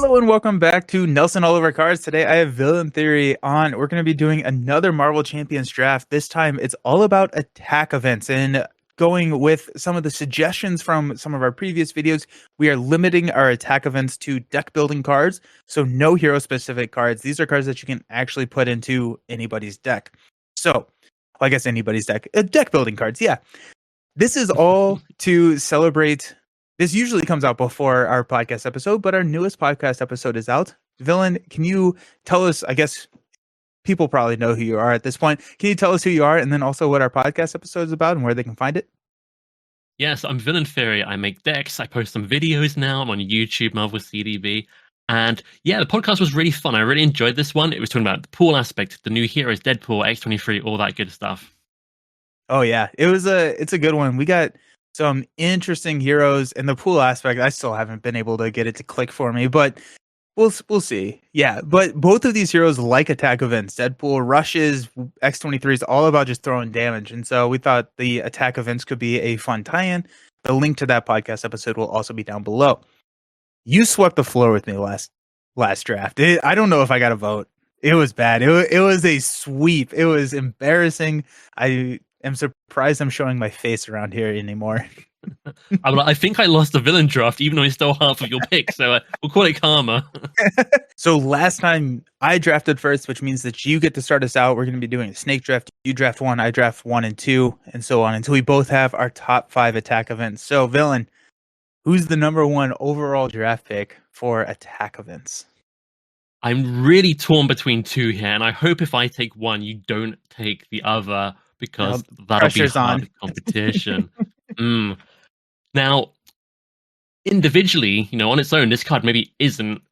Hello and welcome back to Nelson All Over Cards. Today I have Villain Theory on. We're going to be doing another Marvel Champions draft. This time it's all about attack events and going with some of the suggestions from some of our previous videos. We are limiting our attack events to deck building cards, so no hero specific cards. These are cards that you can actually put into anybody's deck. So, I guess anybody's deck. Deck building cards, yeah. This is all to celebrate. This usually comes out before our podcast episode, but our newest podcast episode is out. Villain, can you tell us, I guess people probably know who you are at this point. Can you tell us who you are and then also what our podcast episode is about and where they can find it? Yes, I'm VillainTheory. I make decks. I post some videos now. I'm on YouTube, Marvel CDB. And yeah, the podcast was really fun. I really enjoyed this one. It was talking about the pool aspect, the new heroes, Deadpool, X-23, all that good stuff. Oh yeah, it's a good one. We got some interesting heroes, and the pool aspect I still haven't been able to get it to click for me, but we'll see. Yeah, but both of these heroes like attack events. Deadpool rushes, X-23 is all about just throwing damage, and so we thought the attack events could be a fun tie-in. The link to that podcast episode will also be down below. You swept the floor with me last draft. I don't know if I got a vote. It was bad. It was a sweep. It was embarrassing. I'm surprised I'm showing my face around here anymore. I think I lost the villain draft, even though it's still half of your pick, so we'll call it karma. So last time I drafted first, which means that you get to start us out. We're going to be doing a snake draft. You draft 1, I draft 1 and 2, and so on until we both have our top 5 attack events. So, Villain, who's the number 1 overall draft pick for attack events? I'm really torn between 2 here, and I hope if I take one, you don't take the other, because that'll be hard competition. Now, individually, on its own, this card maybe isn't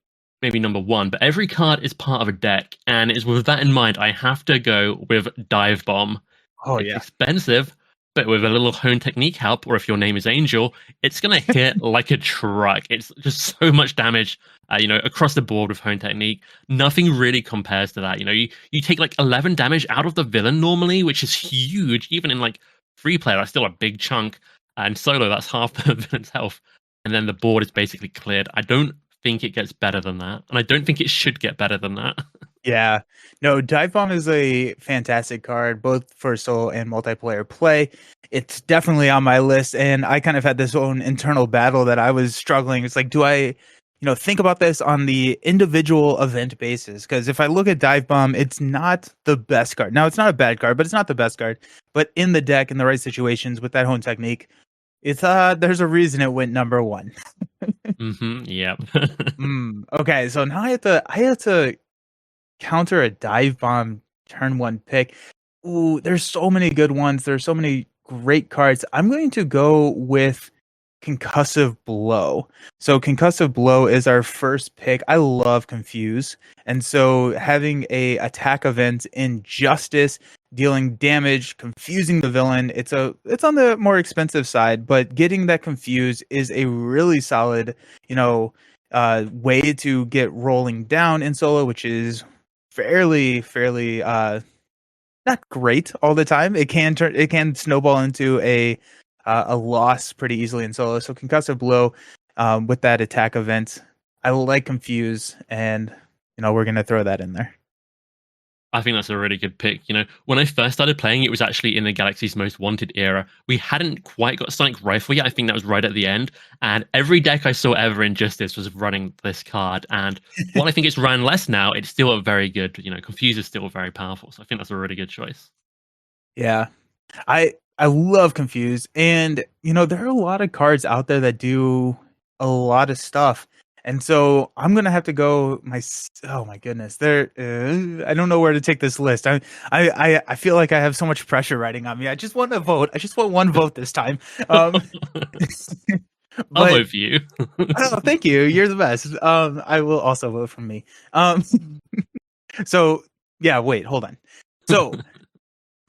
number 1, but every card is part of a deck, and it's with that in mind, I have to go with Dive Bomb. Oh, it's yeah. expensive, but with a little hone technique help, or if your name is Angel, it's going to hit like a truck. It's just so much damage, across the board with hone technique. Nothing really compares to that. You take like 11 damage out of the villain normally, which is huge. Even in like free player, that's still a big chunk. And solo, that's half the villain's health. And then the board is basically cleared. I don't think it gets better than that. And I don't think it should get better than that. Yeah. No, Dive Bomb is a fantastic card, both for solo and multiplayer play. It's definitely on my list, and I kind of had this own internal battle that I was struggling. It's like, do I, think about this on the individual event basis? Because if I look at Dive Bomb, it's not the best card. Now, it's not a bad card, but it's not the best card. But in the deck, in the right situations, with that hone technique, it's there's a reason it went number 1. Yep. Okay, so now I have to counter a Dive Bomb turn 1 pick. Ooh, there's so many good ones. There's so many great cards. I'm going to go with Concussive Blow. So Concussive Blow is our first pick. I love Confuse. And so having a attack event in Justice, dealing damage, confusing the villain, it's on the more expensive side, but getting that Confuse is a really solid, way to get rolling down in solo, which is fairly not great all the time. It can snowball into a loss pretty easily in solo. So Concussive Blow with that attack event, I like Confuse, and we're gonna throw that in there. I think that's a really good pick. When I first started playing, it was actually in the Galaxy's Most Wanted era. We hadn't quite got Sonic Rifle yet. I think that was right at the end. And every deck I saw ever in Justice was running this card. And while I think it's run less now, it's still a very good, Confuse is still very powerful. So I think that's a really good choice. Yeah. I love Confuse. And, there are a lot of cards out there that do a lot of stuff. And so I'm gonna have to go. Oh my goodness, I don't know where to take this list. I feel like I have so much pressure riding on me. I just want to vote. I just want 1 vote this time. I'll vote for you. Oh, thank you. You're the best. I will also vote for me. So yeah, wait, hold on. So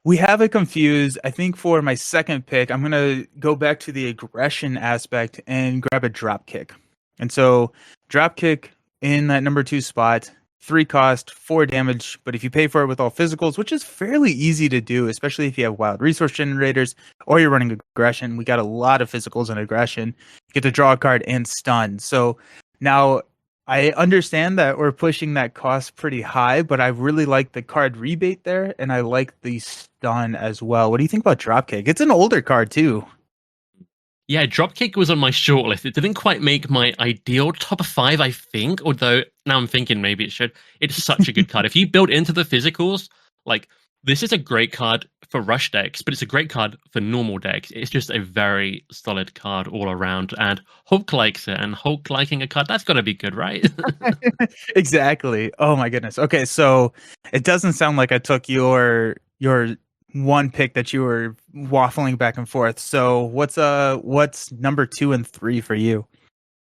we have a Confuse. I think for my second pick, I'm gonna go back to the aggression aspect and grab a drop kick. And so drop kick in that number 2 spot, 3 cost, 4 damage. But if you pay for it with all physicals, which is fairly easy to do, especially if you have wild resource generators or you're running aggression, we got a lot of physicals and aggression. You get to draw a card and stun. So now I understand that we're pushing that cost pretty high, but I really like the card rebate there, and I like the stun as well. What do you think about Dropkick? It's an older card too. Yeah, Dropkick was on my shortlist. It didn't quite make my ideal top five, I think, although now I'm thinking maybe it should. It's such a good card. If you build into the physicals, like this is a great card for rush decks, but it's a great card for normal decks. It's just a very solid card all around. And Hulk likes it, and Hulk liking a card, that's gotta be good, right? Exactly. Oh my goodness. Okay, so it doesn't sound like I took your one pick that you were waffling back and forth. So what's number 2 and 3 for you?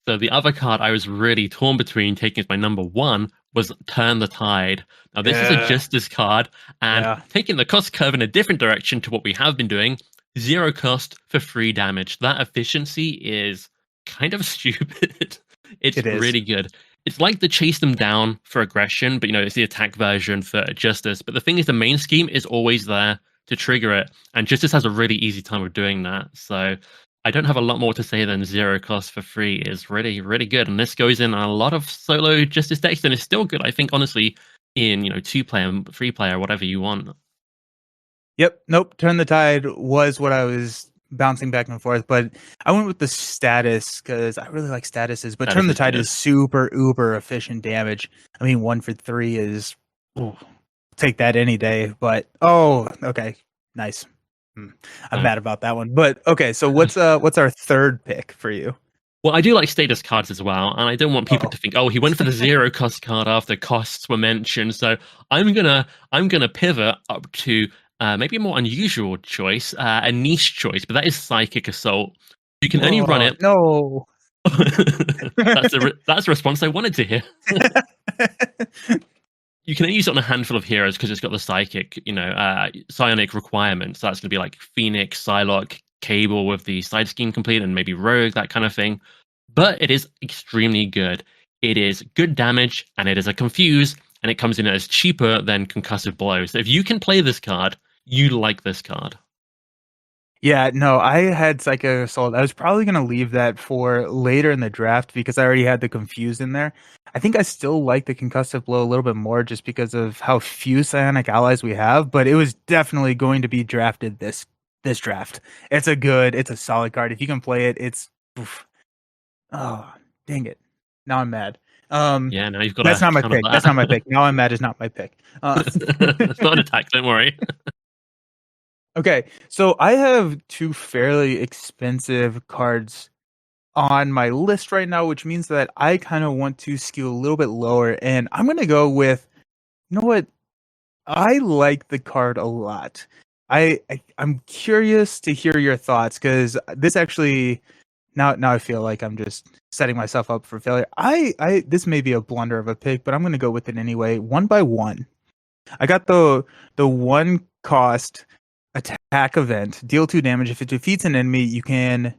So the other card I was really torn between taking as my number one was Turn the Tide. Now this is a Yeah. Justice card, and Yeah, taking the cost curve in a different direction to what we have been doing, zero cost for free damage. That efficiency is kind of stupid. It's it is. really good. It's like the chase them down for aggression, but it's the attack version for Justice. But the thing is, the main scheme is always there to trigger it, and Justice has a really easy time of doing that. So I don't have a lot more to say than zero cost for free is really, really good. And this goes in a lot of solo Justice decks, and it's still good, I think, honestly, in 2 player, 3 player, whatever you want. Yep. Nope. Turn the Tide was what I was bouncing back and forth, but I went with the status because I really like statuses. But That Turn is the just Tide good. is super uber efficient damage. I mean, 1 for 3 is ooh, take that any day. But oh, okay, nice. Hmm. I'm Uh, mad about that one. But okay, so what's our third pick for you? well, I do like status cards as well, and I don't want people Oh, to think, oh, he went for the zero cost card after costs were mentioned. So I'm gonna pivot up to maybe a more unusual choice, a niche choice, but that is Psychic Assault. You can only run oh it. no. That's the response I wanted to hear. You can only use it on a handful of heroes because it's got the psychic, psionic requirements. So that's going to be like Phoenix, Psylocke, Cable with the side scheme complete, and maybe Rogue, that kind of thing. But it is extremely good. It is good damage, and it is a confuse, and it comes in as cheaper than concussive blow. So if you can play this card, you like this card. Yeah, no, I had Psycho Assault. I was probably gonna leave that for later in the draft because I already had the Confused in there. I think I still like the Concussive Blow a little bit more just because of how few psionic allies we have, but it was definitely going to be drafted this draft. It's a solid card. If you can play it, it's oof. Oh, dang it. Now I'm mad. Um, Yeah, now you've got that's to not my counter pick. That's not my that. pick. Now I'm mad is not my pick. It's not an attack, don't worry. Okay, so I have two fairly expensive cards on my list right now, which means that I kind of want to skew a little bit lower. And I'm going to go with, you know what? I like the card a lot. I'm curious to hear your thoughts because this actually now I feel like I'm just setting myself up for failure. I this may be a blunder of a pick, but I'm going to go with it anyway. 1 by 1. I got the one cost attack event. Deal 2 damage. If it defeats an enemy, you can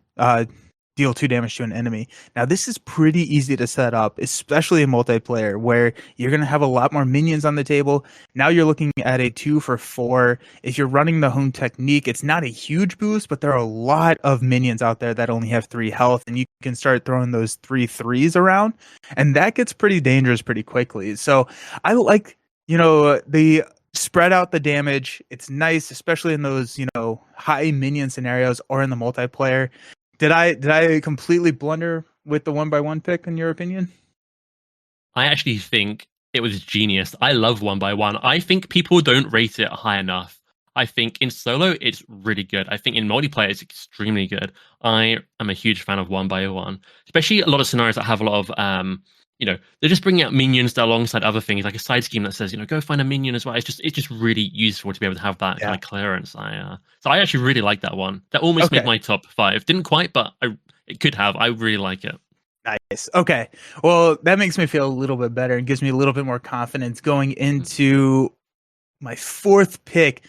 deal 2 damage to an enemy. Now this is pretty easy to set up, especially in multiplayer where you're gonna have a lot more minions on the table. Now you're looking at a 2 for 4. If you're running the home technique, it's not a huge boost, but there are a lot of minions out there that only have 3 health, and you can start throwing those 3/3s around, and that gets pretty dangerous pretty quickly. So I like the spread out the damage. It's nice, especially in those, high minion scenarios or in the multiplayer. Did I completely blunder with the 1 by 1 pick in your opinion? I actually think it was genius. I love 1 by 1. I think people don't rate it high enough. I think in solo it's really good. I think in multiplayer it's extremely good. I am a huge fan of 1 by 1, especially a lot of scenarios that have a lot of they're just bringing out minions alongside other things, like a side scheme that says, go find a minion as well. It's just really useful to be able to have that kind Yeah. of clearance. So I actually really like that one. That almost made Okay. my top five. Didn't quite, but it could have. I really like it. Nice. Okay. Well, that makes me feel a little bit better and gives me a little bit more confidence going into my fourth pick.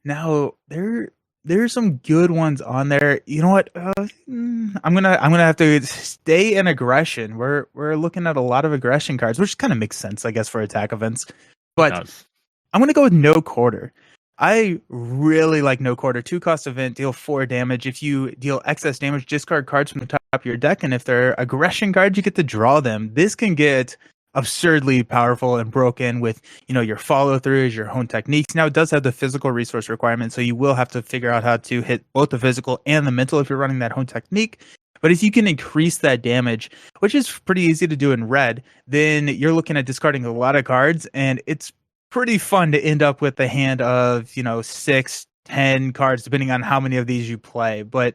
Now, there's some good ones on there. You know what? I'm gonna have to stay in aggression. We're looking at a lot of aggression cards, which kind of makes sense, I guess, for attack events. It But does. I'm gonna go with no quarter. I really like no quarter. Two cost event, deal 4 damage. If you deal excess damage, discard cards from the top of your deck, and if they're aggression cards, you get to draw them. This can get absurdly powerful and broken with, your follow throughs, your hone techniques. Now it does have the physical resource requirement, so you will have to figure out how to hit both the physical and the mental if you're running that hone technique. But if you can increase that damage, which is pretty easy to do in red, then you're looking at discarding a lot of cards, and it's pretty fun to end up with a hand of 6, 10 cards depending on how many of these you play. But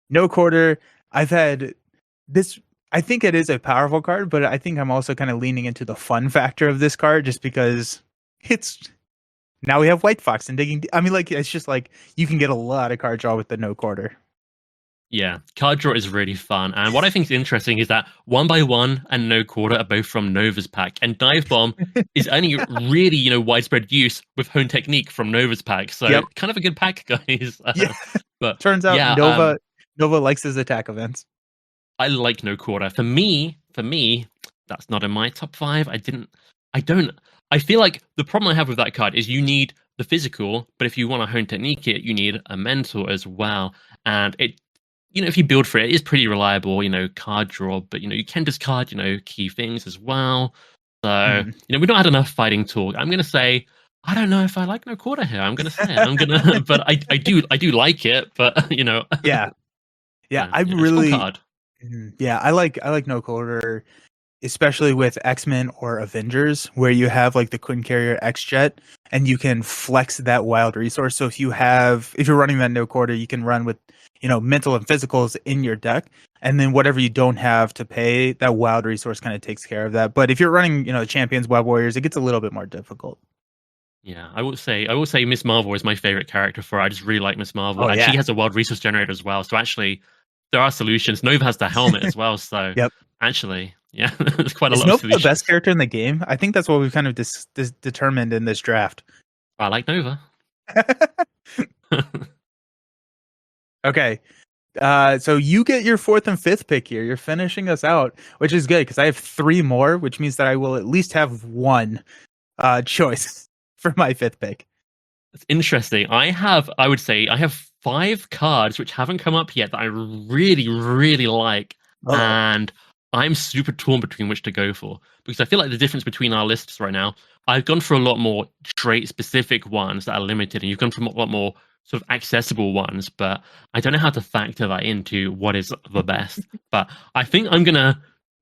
no quarter, I've had this. I think it is a powerful card, but I think I'm also kind of leaning into the fun factor of this card just because it's now we have White Fox and digging. I mean, like, it's just like you can get a lot of card draw with the no quarter. Yeah, card draw is really fun. And what I think is interesting is that 1x1 and no quarter are both from Nova's pack. And Dive Bomb is only really, widespread use with Hone Technique from Nova's pack. So Yep. kind of a good pack, guys. Yeah. But Turns out yeah, Nova likes his attack events. I like no quarter. For me, that's not in my top 5. I feel like the problem I have with that card is you need the physical, but if you want to Hone Technique it, you need a mental as well. And if you build for it, it is pretty reliable, card draw, but you can discard, key things as well. So, we don't have enough fighting talk. I'm gonna say, I don't know if I like no quarter here. I'm gonna say it. But I do like it, but Yeah. Yeah, I it's a fun really card. Yeah, I like no quarter, especially with X-Men or Avengers, where you have like the Quinn Carrier X-Jet, and you can flex that wild resource. So if you're running that no quarter, you can run with mental and physicals in your deck, and then whatever you don't have to pay, that wild resource kind of takes care of that. But if you're running Champions, Web Warriors, it gets a little bit more difficult. Yeah, I will say Miss Marvel is my favorite character for her. I just really like Miss Marvel. Oh And yeah. she has a wild resource generator as well. So actually there are solutions. Nova has the helmet as well. So Yep. actually, yeah, there's quite a Is lot of Nova the solutions. best character in the game? I think that's what we've kind of determined in this draft. I like Nova. Okay. So you get your fourth and fifth pick here. You're finishing us out, which is good because I have 3 more, which means that I will at least have one choice for my fifth pick. It's interesting. I would say I have 5 cards which haven't come up yet that I really, really like. Uh-oh. And I'm super torn between which to go for. Because I feel like the difference between our lists right now, I've gone for a lot more trait specific ones that are limited, and you've gone for a lot more sort of accessible ones, but I don't know how to factor that into what is the best. But I think I'm gonna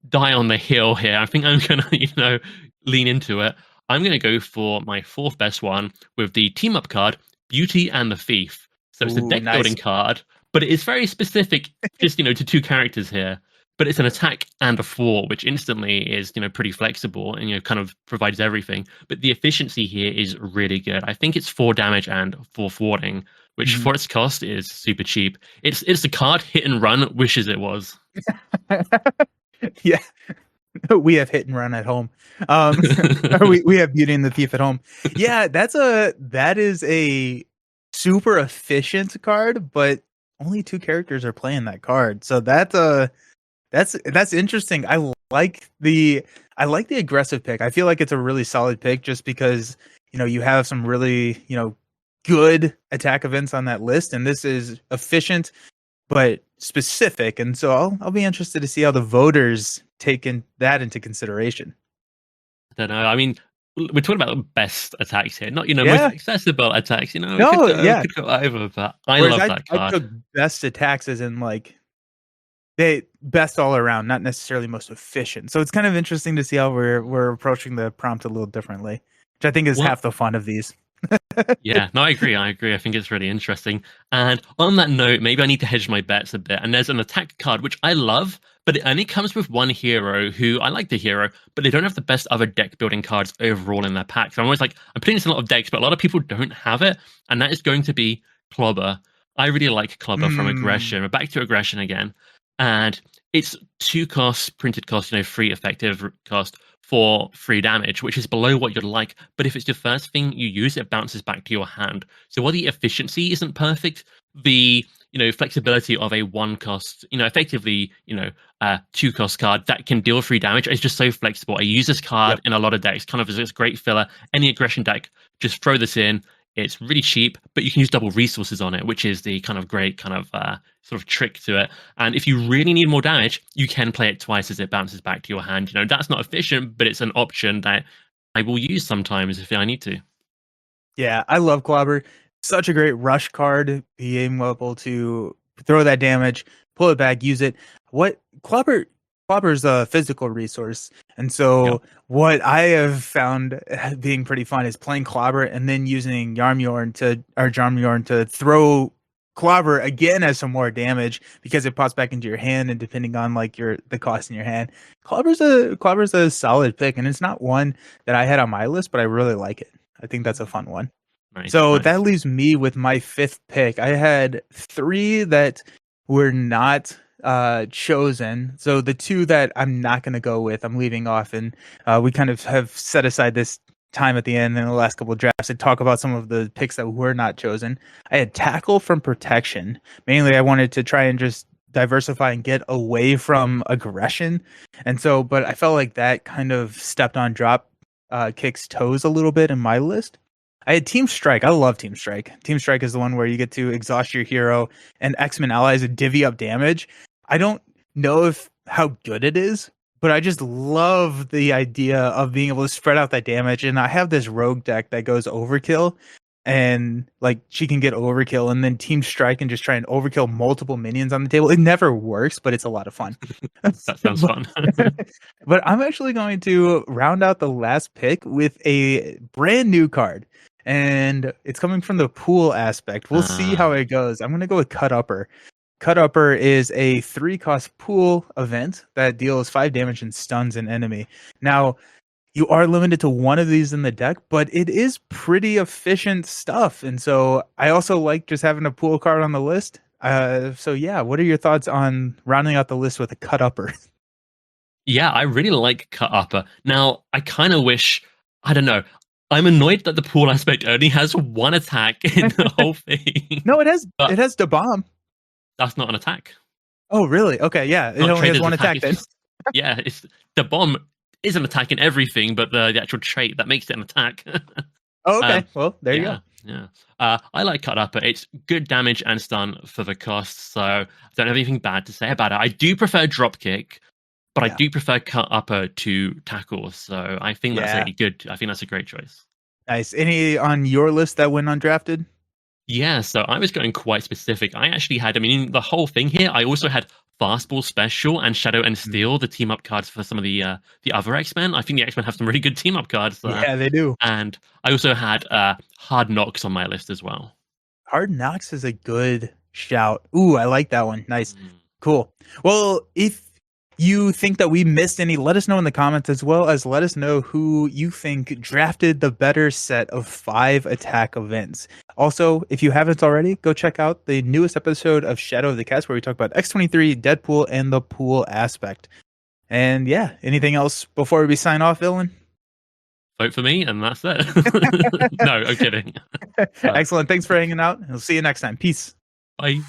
die on the hill here. I think I'm gonna, lean into it. I'm going to go for my 4th best one with the team up card, Beauty and the Thief. So it's a Ooh, deck nice. building card, but it is very specific, just to 2 characters here. But it's an attack and a thwart, which instantly is pretty flexible and kind of provides everything. But the efficiency here is really good. I think it's 4 damage and 4 thwarting, which for its cost is super cheap. It's the card Hit and Run wishes it was. Yeah. We have Hit and Run at home. We have Beauty and the Thief at home. Yeah, that is a super efficient card, but only 2 characters are playing that card. So that's interesting. I like the aggressive pick. I feel like it's a really solid pick just because you have some really good attack events on that list, and this is efficient but specific. And so I'll be interested to see how the voters taken that into consideration. I don't know. I mean, we're talking about best attacks here, not most Yeah. accessible attacks. We No, yeah. could go over, but I Whereas love that I card. took best attacks as in like they best all around, not necessarily most efficient. So it's kind of interesting to see how we're approaching the prompt a little differently, which I think is Well, half the fun of these. yeah, no, I agree. I think it's really interesting. And on that note, maybe I need to hedge my bets a bit. And there's an attack card which I love, but it only comes with one hero who I like the hero, but they don't have the best other deck building cards overall in their pack. So I'm always like, I'm putting this in a lot of decks, but a lot of people don't have it, and that is going to be Clobber. I really like Clobber from Aggression. We're back to Aggression again. And it's 2 costs, printed cost, 3 effective cost for 3 damage, which is below what you'd like. But if it's your first thing you use, it bounces back to your hand. So while the efficiency isn't perfect, the flexibility of a 1 cost, effectively, 2 cost card that can deal 3 damage is just so flexible. I use this card in a lot of decks, kind of as a great filler. Any aggression deck, just throw this in. It's really cheap, but you can use double resources on it, which is the kind of great kind of sort of trick to it. And if you really need more damage, you can play it twice as it bounces back to your hand. You know, that's not efficient, but it's an option that I will use sometimes if I need to. Yeah, I love Clobber. Such a great rush card. Being able to throw that damage, pull it back, use it. What Clobber's a physical resource, and Yep. so what I have found being pretty fun is playing Clobber and then using Jarmjorn to throw Clobber again as some more damage because it pops back into your hand, and depending on like the cost in your hand, Clobber's a solid pick, and it's not one that I had on my list, but I really like it. I think that's a fun one. Nice, So nice. that leaves me with my fifth pick. I had three that were not chosen. So the two that I'm not going to go with, I'm leaving off. And we kind of have set aside this time at the end in the last couple of drafts to talk about some of the picks that were not chosen. I had Tackle from Protection. Mainly, I wanted to try and just diversify and get away from aggression. And so, but I felt like that kind of stepped on drop kicks toes a little bit in my list. I had Team Strike. I love Team Strike. Team Strike is the one where you get to exhaust your hero and X-Men allies and divvy up damage. I don't know if how good it is, but I just love the idea of being able to spread out that damage. And I have this rogue deck that goes overkill, and like she can get overkill, and then Team Strike and just try and overkill multiple minions on the table. It never works, but it's a lot of fun. That sounds but, fun. but I'm actually going to round out the last pick with a brand new card. And it's coming from the pool aspect. We'll see how it goes. I'm going to go with Cut Upper. Cut Upper is a 3-cost pool event that deals 5 damage and stuns an enemy. Now, you are limited to one of these in the deck, but it is pretty efficient stuff. And so I also like just having a pool card on the list. So yeah, what are your thoughts on rounding out the list with a Cut Upper? Yeah, I really like Cut Upper. Now, I kind of wish, I don't know, I'm annoyed that the pool aspect only has one attack in the whole thing. No, it But has the bomb. that's not an attack. Oh, really? Okay, yeah. It Not only has traded as one attack. attack then. Yeah, it's the bomb is an attack in everything, but the actual trait that makes it an attack. Oh, okay. Well, there you go. Yeah. I like Cut Upper. It's good damage and stun for the cost, so I don't have anything bad to say about it. I do prefer Dropkick, but I Yeah. do prefer Cut Upper to Tackle, so I think that's Yeah. a good. I think that's a great choice. Nice. Any on your list that went undrafted? Yeah, so I was going quite specific. I actually had, I mean, the whole thing here, I also had Fastball Special and Shadow and Steel, the team up cards for some of the other X-Men. I think the X-Men have some really good team up cards there. Yeah, they do. And I also had Hard Knocks on my list as well. Hard Knocks is a good shout. Ooh, I like that one. Nice. Cool. Well, if you think that we missed any, let us know in the comments, as well as let us know who you think drafted the better set of 5 attack events. Also, if you haven't already, go check out the newest episode of Shadow of the Cast where we talk about X-23, Deadpool, and the pool aspect. And yeah, anything else before we sign off, Villain? Vote for me, and that's it. No, I'm kidding. Excellent. Thanks for hanging out. We'll see you next time. Peace. Bye.